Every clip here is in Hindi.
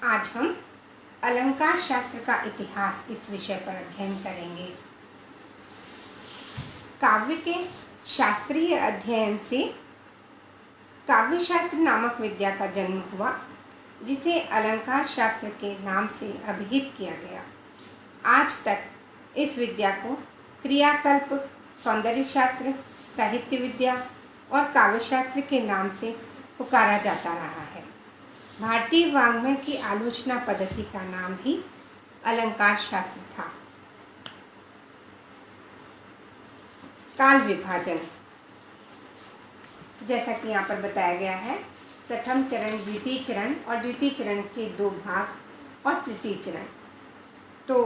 आज हम अलंकार शास्त्र का इतिहास इस विषय पर अध्ययन करेंगे। काव्य के शास्त्रीय अध्ययन से काव्य शास्त्र नामक विद्या का जन्म हुआ, जिसे अलंकार शास्त्र के नाम से अभिहित किया गया। आज तक इस विद्या को क्रियाकल्प, सौंदर्य शास्त्र, साहित्य विद्या और काव्य शास्त्र के नाम से पुकारा जाता रहा है। भारतीय वाङ्मय की आलोचना पद्धति का नाम ही अलंकार शास्त्र था। काल विभाजन, जैसा कि यहाँ पर बताया गया है, प्रथम चरण, द्वितीय चरण और द्वितीय चरण के दो भाग और तृतीय चरण। तो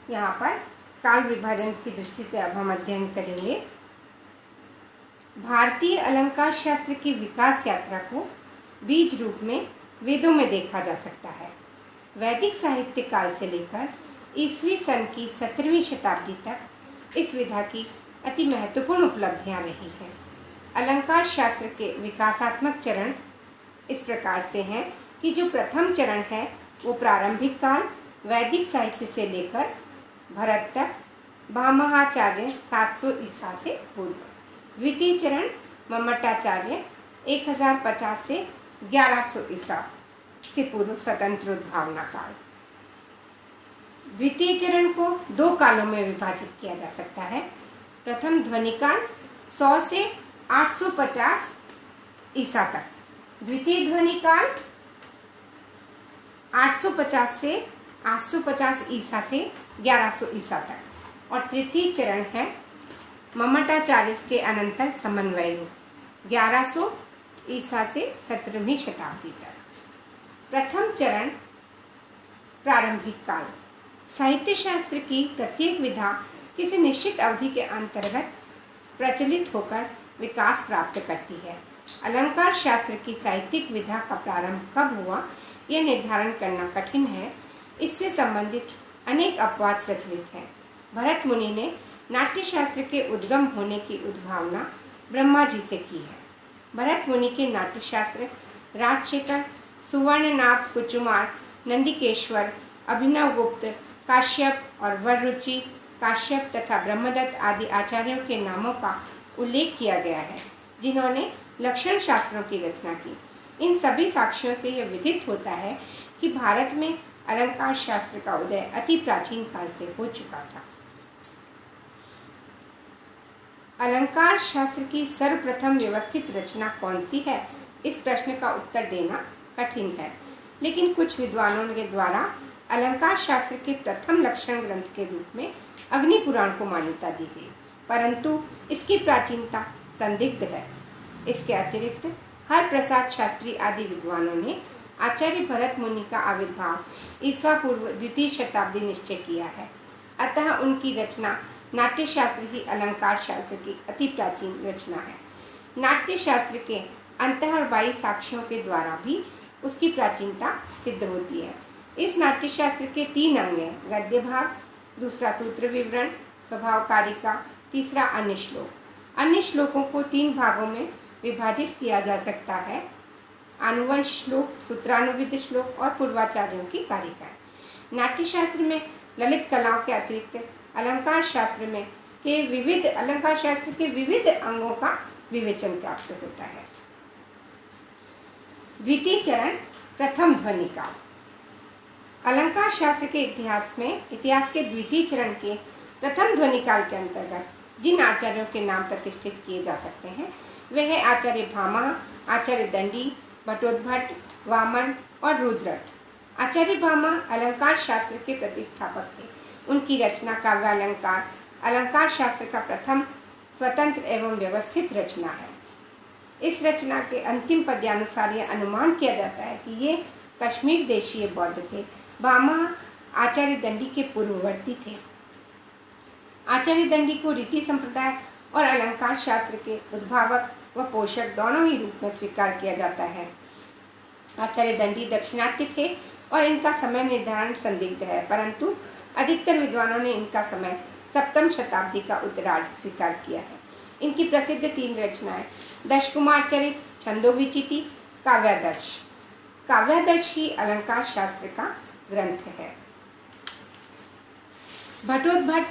यहाँ पर काल विभाजन की दृष्टि से अब हम अध्ययन करेंगे। भारतीय अलंकार शास्त्र की विकास यात्रा को बीज रूप में वेदों में देखा जा सकता है। वैदिक साहित्य काल से लेकर ईस्वी सन की 17वीं शताब्दी तक इस विधा की अति महत्वपूर्ण उपलब्धियां रही हैं। अलंकार शास्त्र के विकासात्मक चरण इस प्रकार से हैं कि जो प्रथम चरण है वो प्रारंभिक काल वैदिक साहित्य से लेकर भरत तक, भामहाचार्य 700 ईसा से पूर्व। द्वितीय चरण मम्मटाचार्य 1050 से 1100 ईसा से पूर्व स्वतंत्र उद्भावना काल। द्वितीय चरण को दो कालों में विभाजित किया जा सकता है। प्रथम ध्वनि काल 100 से 850 ईसा तक, द्वितीय ध्वनि काल 850 से 850 ईसा से 1100 ईसा तक, और तृतीय चरण है मम्मटाचार्य के अनंतर समन्वय युग 1100 ईसा से 17वीं शताब्दी तक। प्रथम चरण प्रारंभिक काल, साहित्य शास्त्र की प्रत्येक विधा किसी निश्चित अवधि के अंतर्गत प्रचलित होकर विकास प्राप्त करती है। अलंकार शास्त्र की साहित्यिक विधा का प्रारंभ कब हुआ यह निर्धारण करना कठिन है। इससे संबंधित अनेक अपवाद प्रचलित हैं। भरत मुनि ने नाट्य शास्त्र के उद्गम होने की उद्भावना ब्रह्मा जी से की है। भरत मुनि के नाट्यशास्त्र राजशेखर, सुवर्णनाथ, कुचुमार, नंदिकेश्वर, अभिनवगुप्त, काश्यप और वररुचि काश्यप तथा ब्रह्मदत्त आदि आचार्यों के नामों का उल्लेख किया गया है, जिन्होंने लक्षण शास्त्रों की रचना की। इन सभी साक्ष्यों से यह विदित होता है कि भारत में अलंकार शास्त्र का उदय अति प्राचीन काल से हो चुका था। अलंकार शास्त्र की सर्वप्रथम व्यवस्थित रचना कौन सी है, इस प्रश्न का उत्तर देना कठिन है, लेकिन कुछ विद्वानों के द्वारा अलंकार शास्त्र के प्रथम लक्षण ग्रंथ के रूप में अग्नि पुराण को मान्यता दी गई, परंतु इसकी प्राचीनता संदिग्ध है। इसके अतिरिक्त हर प्रसाद शास्त्री आदि विद्वानों ने आचार्य भरत मुनि का आविर्भाव ईसा पूर्व द्वितीय शताब्दी निश्चय किया है। अतः उनकी रचना नाट्य शास्त्र ही अलंकार शास्त्र की अति प्राचीन रचना है। नाट्य शास्त्र के अंतःबाह्य साक्ष्यों के द्वारा भी उसकी प्राचीनता सिद्ध होती है। इस नाट्य शास्त्र के 3 अंग हैं: गद्य भाग, दूसरा सूत्र विवरण, स्वभावकारिका, तीसरा अन्य श्लोक। अन्य श्लोकों को 3 भागों में विभाजित किया जा सकता है: आनुवंश श्लोक, सूत्रानुविद श्लोक और पूर्वाचार्यों की कारिकाएं। नाट्य शास्त्र में ललित कलाओं के अतिरिक्त अलंकार शास्त्र के विविध अंगों का विवेचन प्राप्त होता है। द्वितीय चरण प्रथम ध्वनि काल। अलंकार शास्त्र के इतिहास के द्वितीय चरण के प्रथम ध्वनि काल के अंतर्गत जिन आचार्यों के नाम प्रतिष्ठित किए जा सकते हैं वे हैं आचार्य भामा, आचार्य दंडी, भट्टोद्भट, वामन और रुद्रट। आचार्य भामा अलंकार शास्त्र के प्रतिष्ठापक थे। उनकी रचना काव्यालंकार अलंकार शास्त्र का प्रथम स्वतंत्र एवं व्यवस्थित रचना है। इस रचना के अंतिम पद्यानुसार यह अनुमान किया जाता है कि ये कश्मीर देशीय बौद्ध थे। भामा आचार्य दंडी के पूर्ववर्ती थे। आचार्य दंडी को रीति संप्रदाय और अलंकार शास्त्र के उद्भावक व पोषक दोनों ही रूप में स्वीकार किया जाता है। आचार्य दंडी दाक्षिणात्य थे और इनका समय निर्धारण संदिग्ध है, परंतु अधिकतर विद्वानों ने इनका समय 7वीं शताब्दी का उत्तरार्ध स्वीकार किया है। इनकी प्रसिद्ध 3 रचनाएं दशकुमार चरित, छंदोविचिति, काव्यादर्श। काव्यादर्शी अलंकार शास्त्र का ग्रंथ है। भट्टोद्भट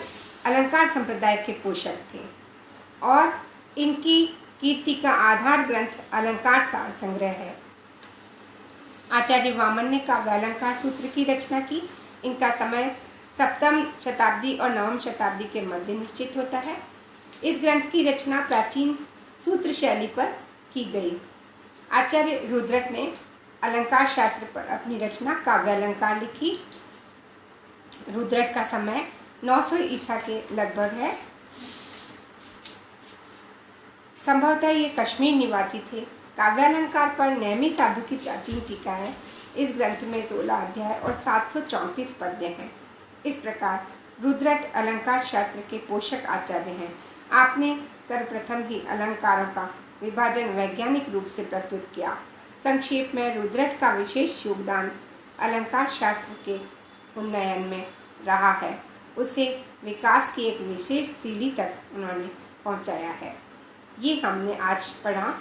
अलंकार संप्रदाय के पोषक थे और इनकी कीर्ति का आधार ग्रंथ अलंकार सार संग्रह है। आचार्य वामन ने काव्यालंकार सूत्र की रचना की। इनका समय सप्तम शताब्दी और नवम शताब्दी के मध्य निश्चित होता है। इस ग्रंथ की रचना प्राचीन सूत्र शैली पर की गई। आचार्य रुद्रट ने अलंकार शास्त्र पर अपनी रचना काव्यालंकार लिखी। रुद्रट का समय 900 ईसा के लगभग है। संभवतः ये कश्मीर निवासी थे। काव्यालंकार पर नैमी साधु की प्राचीन टीका है। इस ग्रंथ में 16 अध्याय और 734 पद्य हैं। इस प्रकार रुद्रट अलंकार शास्त्र के पोषक आचार्य हैं। आपने सर्वप्रथम ही अलंकारों का विभाजन वैज्ञानिक रूप से प्रस्तुत किया। संक्षेप में रुद्रट का विशेष योगदान अलंकार शास्त्र के उन्नयन में रहा है। उसे विकास की एक विशेष सीढ़ी तक उन्होंने पहुंचाया है। ये हमने आज पढ़ा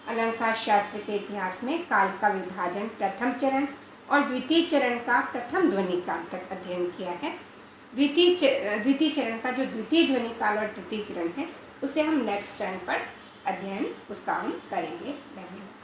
अलंकार शास्त्र के इतिहास में काल का विभाजन प्रथम चरण और द्वितीय चरण का प्रथम ध्वनि काल तक अध्ययन किया है। द्वितीय चरण का जो द्वितीय ध्वनि काल और तृतीय चरण है उसे हम नेक्स्ट चरण पर अध्ययन उसका हम करेंगे। धन्यवाद।